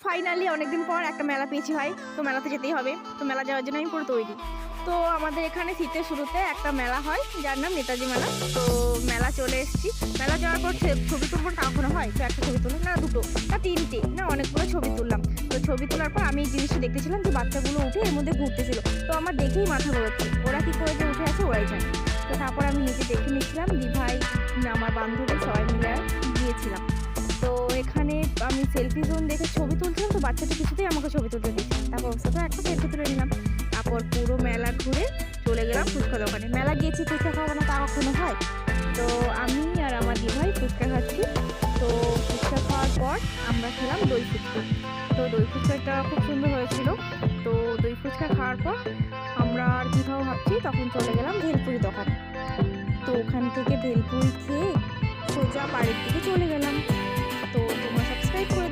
Finally অনেকদিন পর একটা মেলা পেয়েছি ভাই, তো মেলাতে যেতেই হবে। তো মেলা যাওয়ার জন্য আমি পুরো তৈরি। তো আমাদের এখানে শীতের শুরুতে একটা মেলা হয় যার নাম নেতাজি মেলা। তো মেলা চলে এসেছি। মেলা যাওয়ার পর ছবি তুলবো না কখনো হয়, তো একটা ছবি তুললাম, না দুটো না তিনটে না অনেকগুলো ছবি তুললাম। তো ছবি তোলার পর আমি এই জিনিসটা দেখতেছিলাম যে বাচ্চাগুলো উঠে এর মধ্যে ঘুরতেছিল। তো আমার দেখেই মাথা ঘোরাচ্ছে, ওরা কি করে যে উঠে আছে ওরাই জানে। তো তারপর আমি নিজে দেখে নিচ্ছিলাম, দিভাই আমার বান্ধবী সবাই মিলে গিয়েছিলাম। তো এখানে আমি সেলফি জোন দেখে ছবি তুলছিলাম, তো বাচ্চাটা কিছুতেই আমাকে ছবি তুলতে দিচ্ছে। তারপর ওর সাথে একটা সেলফি তুলে নিলাম। তারপর পুরো মেলা ঘুরে চলে গেলাম ফুচকা দোকানে। মেলা গিয়েছি, ফুচকা খাওয়াবো না তা কখনো হয়? তো আমি আর আমার দিভাই ফুচকা খাচ্ছি। তো ফুচকা খাওয়ার পর আমরা খেলাম দই ফুচকা। তো দই ফুচকাটা খুব সুন্দর হয়েছিল। তো দই ফুচকা খাওয়ার পর আমরা আর কী খাওয়া ভাবছি, তখন চলে গেলাম ভেলপুরি দোকানে। তো ওখান থেকে ভেলপুরি খেয়ে সোজা বাড়ির দিকে চলে গেলাম। তো তোমরা সাবস্ক্রাইব করে